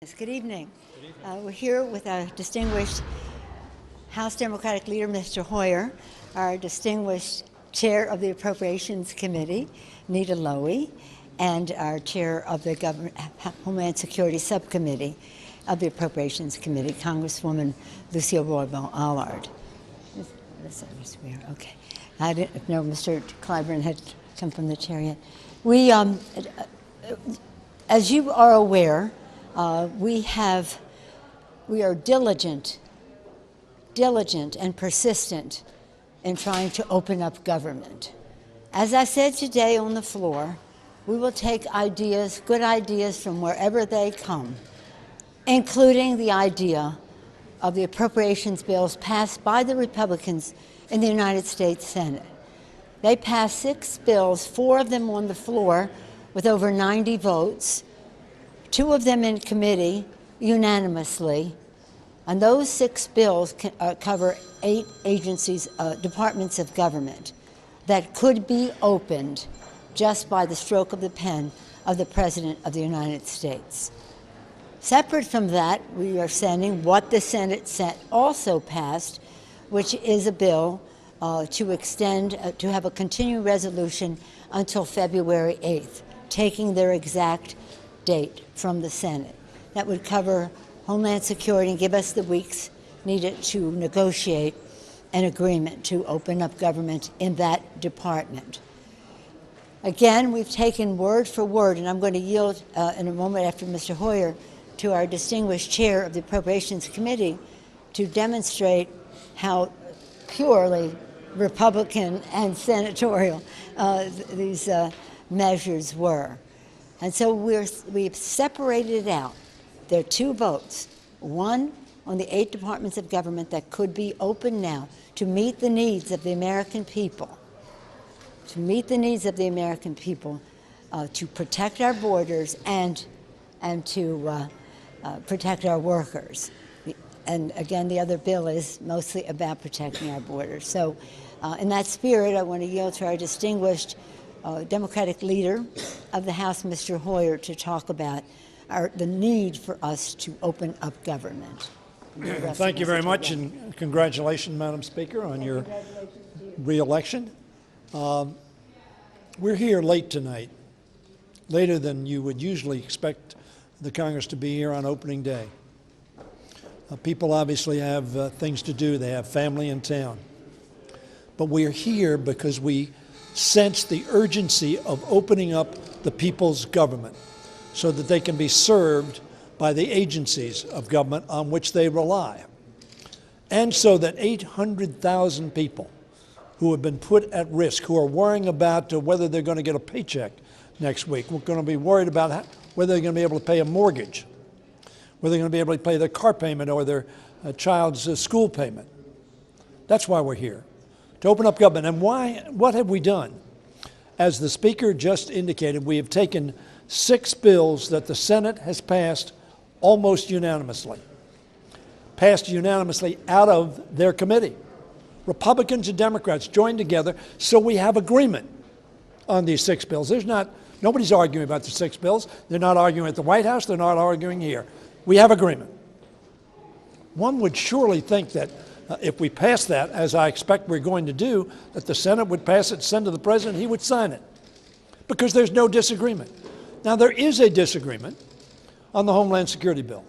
Yes, good evening. We're here with our distinguished House Democratic leader, Mr. Hoyer, our distinguished chair of the Appropriations Committee, Nita Lowey, and our chair of the Homeland Security Subcommittee of the Appropriations Committee, Congresswoman Lucille Roybal-Allard. Okay. I didn't know Mr. Clyburn had come from the chair yet. We, as you are aware, we are diligent and persistent in trying to open up government. As I said today on the floor, we will take ideas, good ideas from wherever they come, including the idea of the appropriations bills passed by the Republicans in the United States Senate. They passed 6 bills, 4 of them on the floor with over 90 votes, 2 of them in committee unanimously, and those 6 bills cover 8 agencies, departments of government that could be opened just by the stroke of the pen of the President of the United States. Separate from that, we are sending what the Senate also passed, which is a bill to extend, to have a continuing resolution until February 8th, taking their exact date from the Senate. That would cover Homeland Security and give us the weeks needed to negotiate an agreement to open up government in that department. Again, we've taken word for word, and I'm going to yield in a moment after Mr. Hoyer to our distinguished chair of the Appropriations Committee to demonstrate how purely Republican and senatorial these measures were. And so we've separated it out. There are 2 votes, one on the 8 departments of government that could be open now to meet the needs of the American people, to protect our borders and to protect our workers. And again, the other bill is mostly about protecting our borders. So in that spirit, I want to yield to our distinguished Democratic leader of the House, Mr. Hoyer, to talk about the need for us to open up government. Thank you very much, and congratulations, Madam Speaker, on your re-election. We're here late tonight, later than you would usually expect the Congress to be here on opening day. People obviously have things to do. They have family in town. But we're here because we sense the urgency of opening up the people's government so that they can be served by the agencies of government on which they rely. And so that 800,000 people who have been put at risk, who are worrying about whether they're going to get a paycheck next week, we're going to be worried about whether they're going to be able to pay a mortgage, whether they're going to be able to pay their car payment or their child's school payment. That's why we're here, to open up government. And what have we done? As the Speaker just indicated, we have taken 6 bills that the Senate has passed almost unanimously, out of their committee. Republicans and Democrats joined together, so we have agreement on these 6 bills. Nobody's arguing about the 6 bills. They're not arguing at the White House. They're not arguing here. We have agreement. One would surely think that if we pass that, as I expect we're going to do, that the Senate would pass it, send to the President, he would sign it, because there's no disagreement. Now, there is a disagreement on the Homeland Security bill.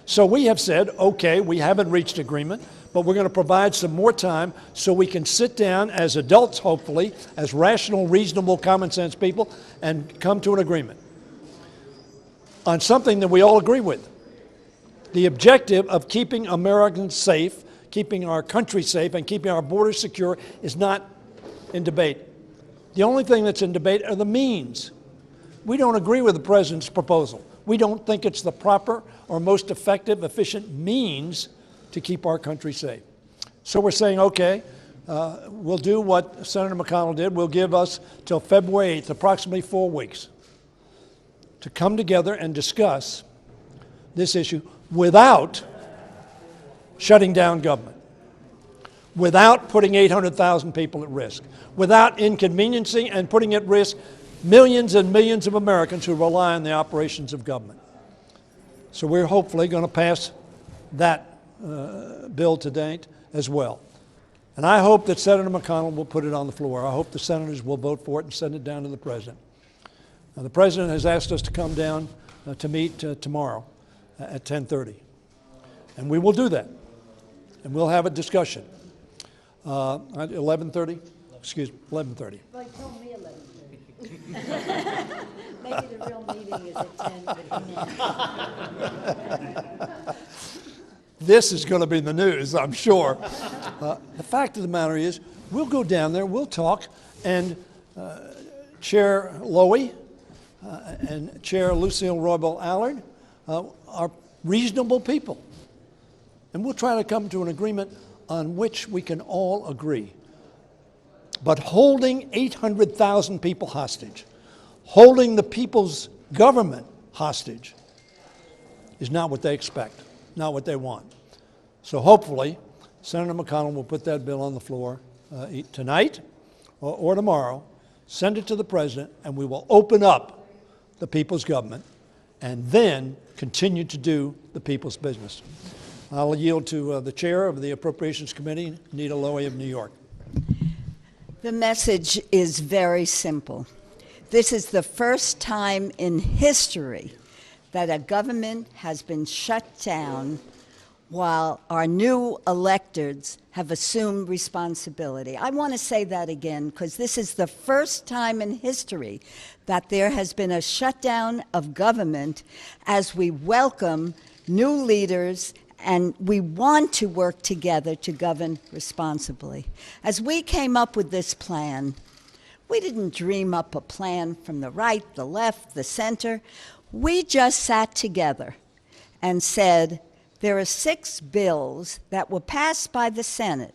So we have said, okay, we haven't reached agreement, but we're going to provide some more time so we can sit down as adults, hopefully, as rational, reasonable, common sense people, and come to an agreement on something that we all agree with. The objective of keeping Americans safe, keeping our country safe, and keeping our borders secure is not in debate. The only thing that's in debate are the means. We don't agree with the President's proposal. We don't think it's the proper or most effective, efficient means to keep our country safe. So we're saying, okay, we'll do what Senator McConnell did. We'll give us till February 8th, approximately 4 weeks, to come together and discuss this issue without shutting down government, without putting 800,000 people at risk, without inconveniencing and putting at risk millions and millions of Americans who rely on the operations of government. So we're hopefully going to pass that bill today as well. And I hope that Senator McConnell will put it on the floor. I hope the senators will vote for it and send it down to the president. Now, the president has asked us to come down to meet tomorrow at 10:30. And we will do that. And we'll have a discussion. At 11:30? Excuse me, 11:30. Well, he told me 11:30. Maybe the real meeting is at 10, but This is going to be the news, I'm sure. The fact of the matter is, we'll go down there, we'll talk, and Chair Lowy and Chair Lucille Roybal Allard are reasonable people. And we'll try to come to an agreement on which we can all agree. But holding 800,000 people hostage, holding the people's government hostage, is not what they expect, not what they want. So hopefully, Senator McConnell will put that bill on the floor tonight or tomorrow, send it to the president, and we will open up the people's government and then continue to do the people's business. I'll yield to the chair of the Appropriations Committee, Nita Lowey of New York. The message is very simple. This is the first time in history that a government has been shut down while our new electeds have assumed responsibility. I want to say that again because this is the first time in history that there has been a shutdown of government as we welcome new leaders and we want to work together to govern responsibly. As we came up with this plan, we didn't dream up a plan from the right, the left, the center. We just sat together and said, there are 6 bills that were passed by the Senate,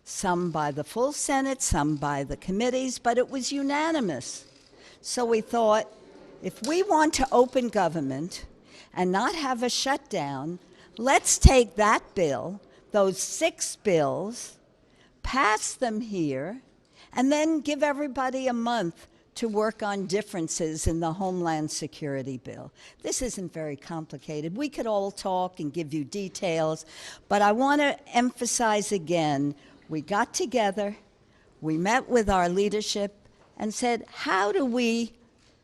some by the full Senate, some by the committees, but it was unanimous. So we thought, if we want to open government and not have a shutdown, let's take that bill, those 6 bills, pass them here, and then give everybody a month to work on differences in the Homeland Security bill. This isn't very complicated. We could all talk and give you details, but I want to emphasize again, we got together, we met with our leadership and said, how do we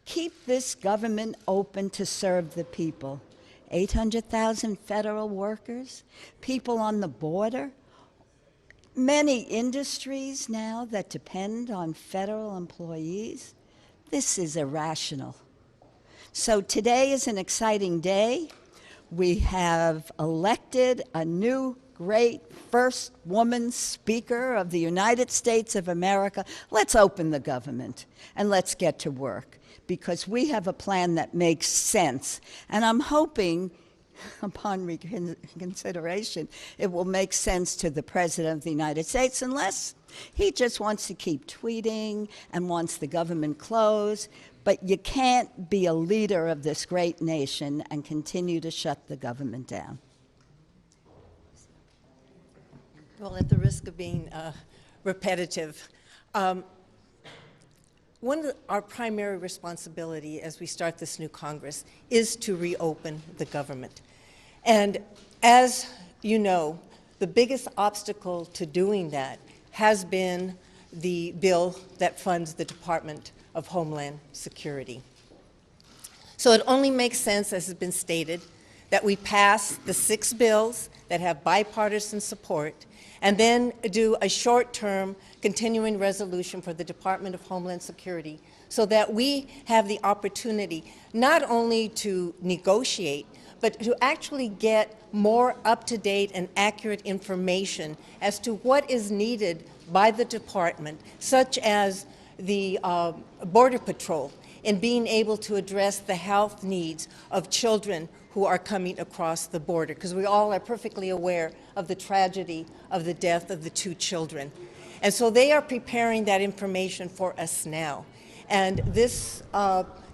keep this government open to serve the people? 800,000 federal workers, people on the border, many industries now that depend on federal employees. This is irrational. So today is an exciting day. We have elected a new great first woman speaker of the United States of America. Let's open the government and let's get to work because we have a plan that makes sense. And I'm hoping, upon reconsideration, it will make sense to the President of the United States unless he just wants to keep tweeting and wants the government closed. But you can't be a leader of this great nation and continue to shut the government down. Well, at the risk of being repetitive, one of our primary responsibility as we start this new Congress is to reopen the government. And as you know, the biggest obstacle to doing that has been the bill that funds the Department of Homeland Security. So it only makes sense, as has been stated, that we pass the 6 bills that have bipartisan support and then do a short-term continuing resolution for the Department of Homeland Security so that we have the opportunity not only to negotiate, but to actually get more up-to-date and accurate information as to what is needed by the department, such as the Border Patrol, in being able to address the health needs of children who are coming across the border, because we all are perfectly aware of the tragedy of the death of the 2 children. And so they are preparing that information for us now. And this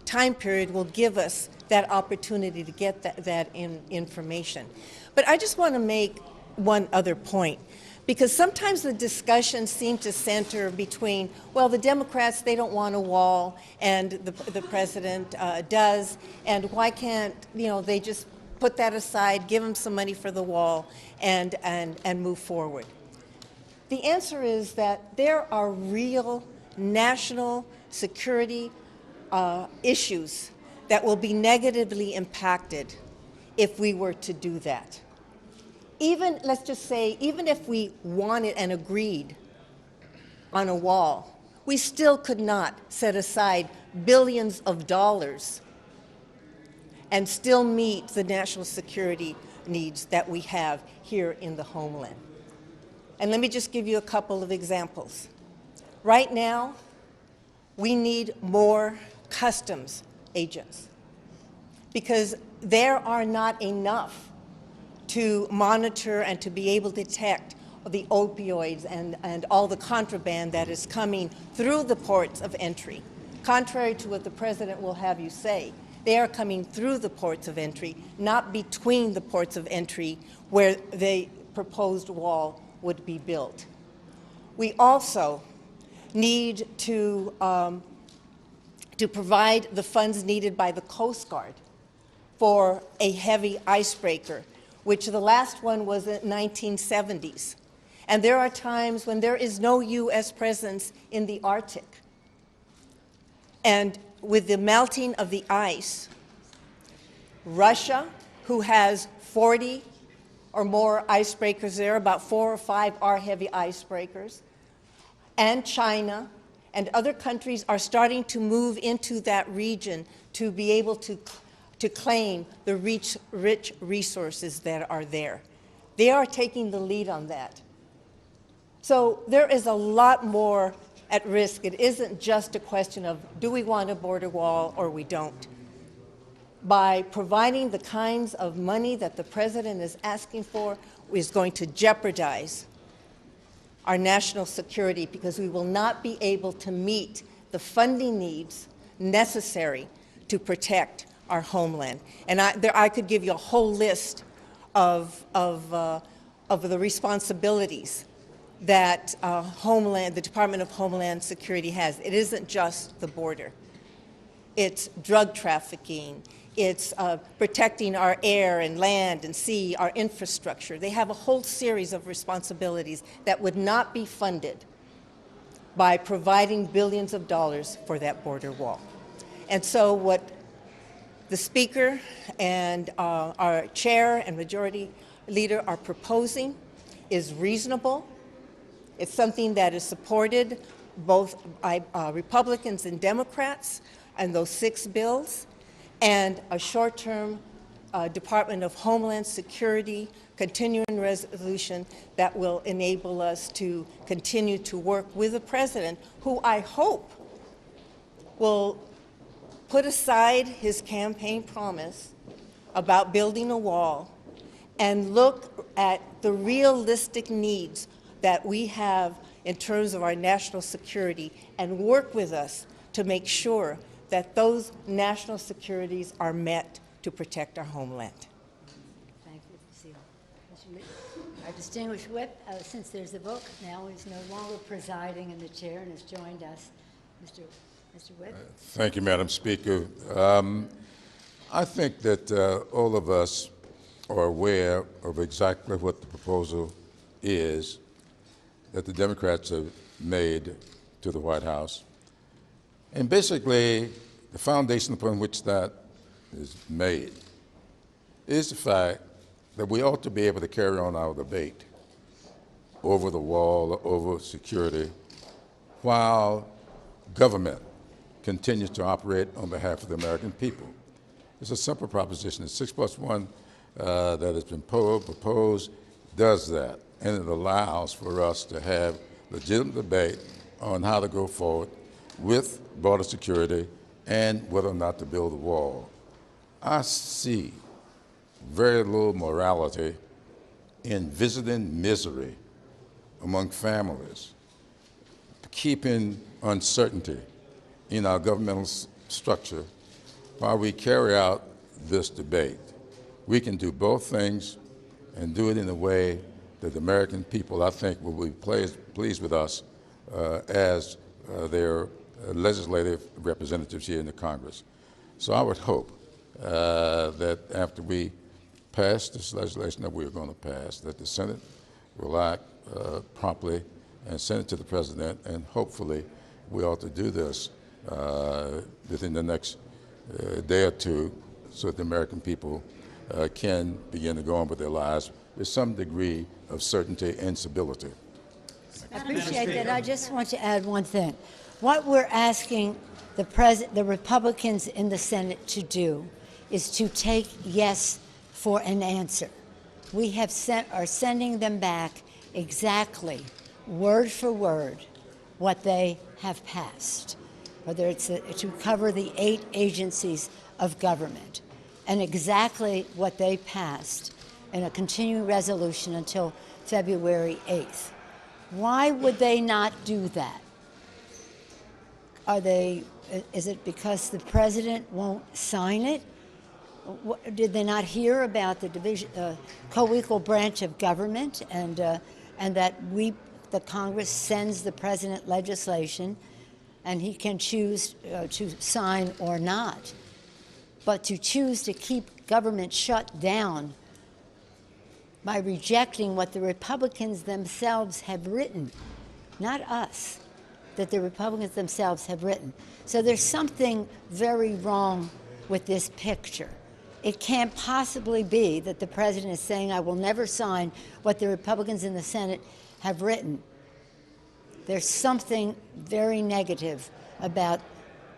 time period will give us that opportunity to get that information. But I just want to make one other point, because sometimes the discussions seem to center between, well, the Democrats, they don't want a wall, and the president does, and why can't, they just put that aside, give them some money for the wall, and move forward? The answer is that there are real national security issues that will be negatively impacted if we were to do that. Even, let's just say, even if we wanted and agreed on a wall, we still could not set aside billions of dollars and still meet the national security needs that we have here in the homeland. And let me just give you a couple of examples. Right now, we need more customs agents because there are not enough to monitor and to be able to detect the opioids and all the contraband that is coming through the ports of entry. Contrary to what the president will have you say, they are coming through the ports of entry, not between the ports of entry where the proposed wall would be built. We also need to provide the funds needed by the Coast Guard for a heavy icebreaker, which the last one was in the 1970s. And there are times when there is no U.S. presence in the Arctic. And with the melting of the ice, Russia, who has 40 or more icebreakers there, about 4 or 5 are heavy icebreakers, and China and other countries are starting to move into that region to be able to claim the rich resources that are there. They are taking the lead on that. So there is a lot more at risk. It isn't just a question of do we want a border wall or we don't. By providing the kinds of money that the president is asking for is going to jeopardize our national security because we will not be able to meet the funding needs necessary to protect our homeland. And I could give you a whole list of the responsibilities that the Department of Homeland Security has. It isn't just the border. It's drug trafficking. It's protecting our air and land and sea, our infrastructure. They have a whole series of responsibilities that would not be funded by providing billions of dollars for that border wall. And so what the Speaker and our Chair and Majority Leader are proposing is reasonable. It's something that is supported both by Republicans and Democrats and those 6 bills, and a short-term Department of Homeland Security continuing resolution that will enable us to continue to work with the President, who I hope will put aside his campaign promise about building a wall and look at the realistic needs that we have in terms of our national security and work with us to make sure that those national securities are met to protect our homeland. Thank you, Cecile. Our distinguished whip, since there's a vote, now is no longer presiding in the chair and has joined us. Mr. Whip. Thank you, Madam Speaker. I think that all of us are aware of exactly what the proposal is that the Democrats have made to the White House. And basically, the foundation upon which that is made is the fact that we ought to be able to carry on our debate over the wall, over security, while government continues to operate on behalf of the American people. It's a simple proposition. The 6+1 that has been proposed does that, and it allows for us to have legitimate debate on how to go forward with border security and whether or not to build a wall. I see very little morality in visiting misery among families, keeping uncertainty in our governmental structure while we carry out this debate. We can do both things and do it in a way that the American people, I think, will be pleased with us as their legislative representatives here in the Congress. So I would hope that after we pass this legislation that we're going to pass, that the Senate will act promptly and send it to the President, and hopefully we ought to do this within the next day or two so that the American people can begin to go on with their lives with some degree of certainty and stability. I appreciate that. I just want to add one thing. What we're asking the Republicans in the Senate to do is to take yes for an answer. We are sending them back exactly, word for word, what they have passed, whether it's to cover the 8 agencies of government, and exactly what they passed in a continuing resolution until February 8th. Why would they not do that? Is it because the president won't sign it? Did they not hear about the division, co-equal branch of government, and that the Congress sends the president legislation, and he can choose to sign or not? But to choose to keep government shut down by rejecting what the Republicans themselves have written, not us, that the Republicans themselves have written. So there's something very wrong with this picture. It can't possibly be that the president is saying, I will never sign what the Republicans in the Senate have written. There's something very negative about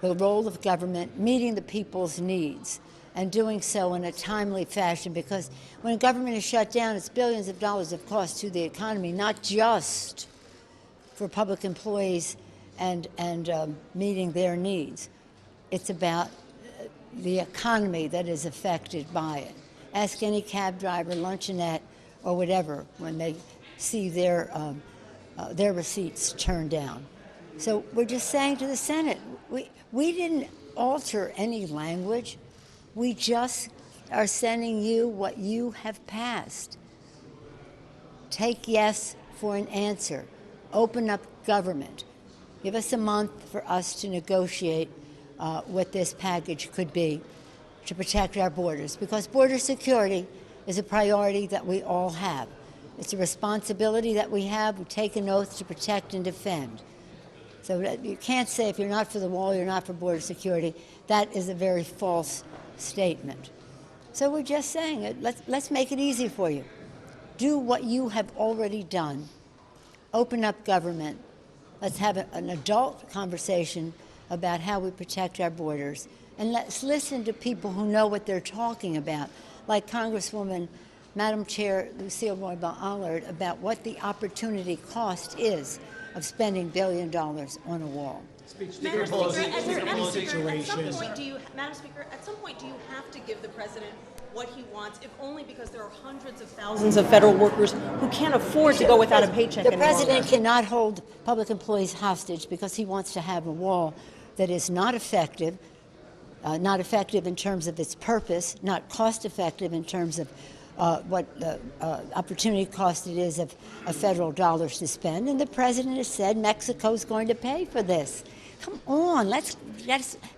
the role of government meeting the people's needs and doing so in a timely fashion, because when government is shut down, it's billions of dollars of cost to the economy, not just for public employees and meeting their needs. It's about the economy that is affected by it. Ask any cab driver, luncheonette, or whatever when they see their receipts turned down. So we're just saying to the Senate, we didn't alter any language. We just are sending you what you have passed. Take yes for an answer. Open up government. Give us a month for us to negotiate what this package could be to protect our borders, because border security is a priority that we all have. It's a responsibility that we have. We take an oath to protect and defend. So you can't say if you're not for the wall, you're not for border security. That is a very false statement. So we're just saying, let's make it easy for you. Do what you have already done. Open up government. Let's have an adult conversation about how we protect our borders. And let's listen to people who know what they're talking about, like Congresswoman, Madam Chair Lucille Roybal-Allard, about what the opportunity cost is of spending $1 billion on a wall. Madam Speaker, at some point, do you have to give the president what he wants, if only because there are hundreds of thousands of federal workers who can't afford to go without a paycheck The any longer? president cannot hold public employees hostage because he wants to have a wall that is not effective in terms of its purpose, not cost effective in terms of what the opportunity cost it is of federal dollars to spend. And the president has said Mexico's going to pay for this. Come on, let's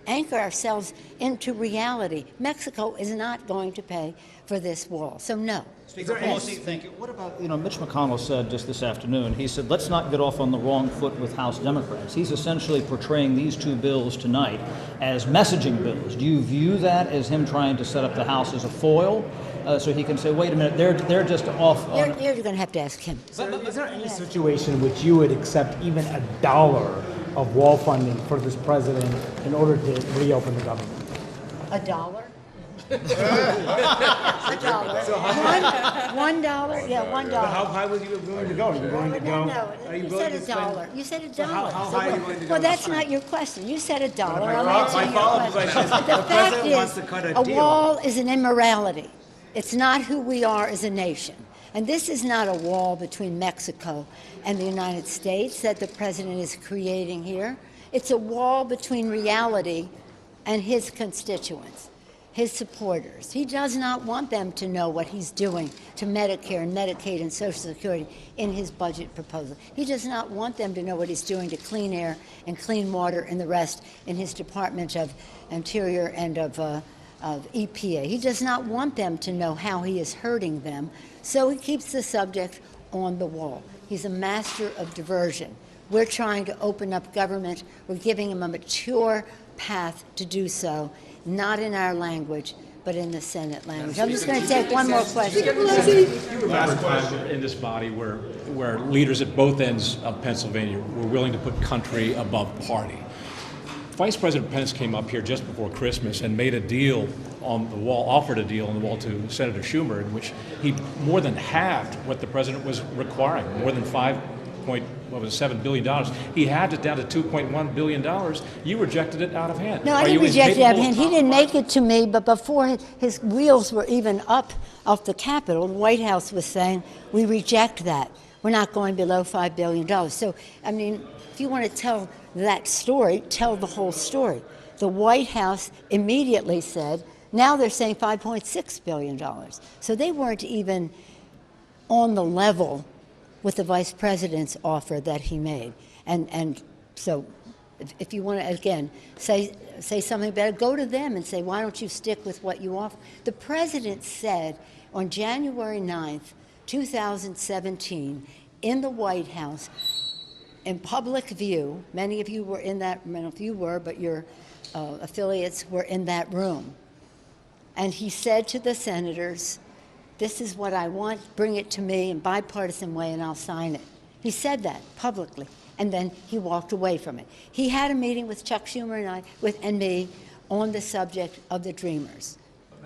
anchor ourselves into reality. Mexico is not going to pay for this wall, so no. Speaker Pelosi, thank you. What about, Mitch McConnell said just this afternoon, he said, let's not get off on the wrong foot with House Democrats. He's essentially portraying these two bills tonight as messaging bills. Do you view that as him trying to set up the House as a foil? So he can say, wait a minute, they're just off on... You're going to have to ask him. Is there any situation in which you would accept even $1 of wall funding for this president in order to reopen the government? $1? $1. $1? Yeah, $1. How high would you be willing to go? Are you willing to go? No, you said $1. You said $1. how high are you willing to go? Well, that's not your question. You said $1. I'm My answering your follow-up question. question is, The the fact president wants is, to cut a a deal. wall is an immorality. It's not who we are as a nation. And this is not a wall between Mexico and the United States that the president is creating here. It's a wall between reality and his constituents, his supporters. He does not want them to know what he's doing to Medicare and Medicaid and Social Security in his budget proposal. He does not want them to know what he's doing to clean air and clean water and the rest in his Department of Interior and of EPA. He does not want them to know how he is hurting them, so he keeps the subject on the wall. He's a master of diversion. We're trying to open up government. We're giving him a mature path to do so, not in our language, but in the Senate language. I'm just going to take one more question. Last question in this body where leaders at both ends of Pennsylvania were willing to put country above party. Vice President Pence came up here just before Christmas and made a deal on the wall, offered a deal on the wall to Senator Schumer, in which he more than halved what the president was requiring, more than $7 billion. He had it down to $2.1 billion. You rejected it out of hand. No, I didn't reject it out of hand. He didn't make it to me, but before his wheels were even up off the Capitol, the White House was saying, we reject that. We're not going below $5 billion. So, I mean, if you want to tell that story, tell the whole story. The White House immediately said, now they're saying $5.6 billion. So they weren't even on the level with the vice president's offer that he made. And so if you want to, again, say something better, go to them and say, why don't you stick with what you offer? The president said on January 9th, 2017, in the White House, in public view, many of you were in that, many of you were, but your affiliates were in that room. And he said to the senators, this is what I want, bring it to me in bipartisan way and I'll sign it. He said that publicly, and then he walked away from it. He had a meeting with Chuck Schumer and me on the subject of the Dreamers.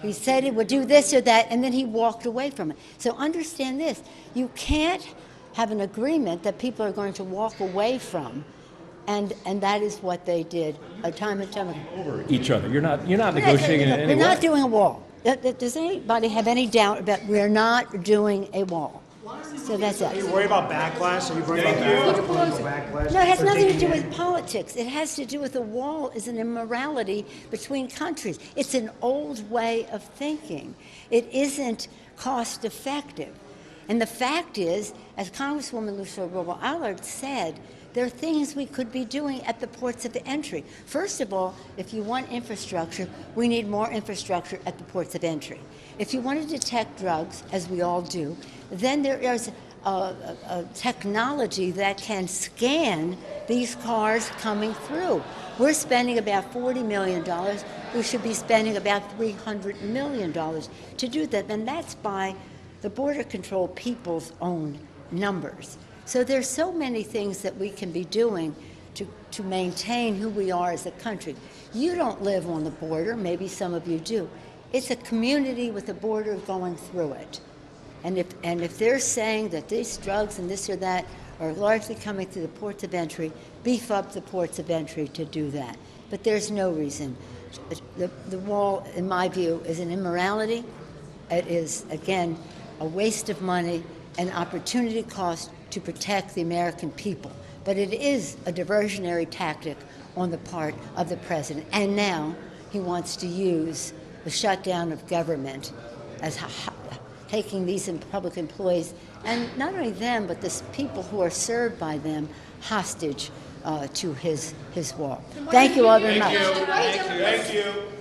He said he would do this or that, and then he walked away from it. So understand this, you can't have an agreement that people are going to walk away from, and that is what they did time and time again. Over each other. You're not negotiating in any way. We're not doing a wall. Does anybody have any doubt about we're not doing a wall? So that's it. Are you worried about backlash? Are you worried about backlash? No, it has nothing to do with politics. It has to do with the wall is an immorality between countries. It's an old way of thinking. It isn't cost effective. And the fact is, as Congresswoman Lucille Robo-Allard said, there are things we could be doing at the ports of entry. First of all, if you want infrastructure, we need more infrastructure at the ports of entry. If you want to detect drugs, as we all do, then there is a technology that can scan these cars coming through. We're spending about $40 million. We should be spending about $300 million to do that, and that's by the Border Control people's own numbers. So there's so many things that we can be doing to maintain who we are as a country. You don't live on the border, maybe some of you do. It's a community with a border going through it. And if they're saying that these drugs and this or that are largely coming through the ports of entry, beef up the ports of entry to do that. But there's no reason. The wall, in my view, is an immorality. It is, again, a waste of money, an opportunity cost to protect the American people. But it is a diversionary tactic on the part of the president. And now he wants to use the shutdown of government as taking these public employees, and not only them, but the people who are served by them, hostage to his wall. Thank you all very much. Thank you.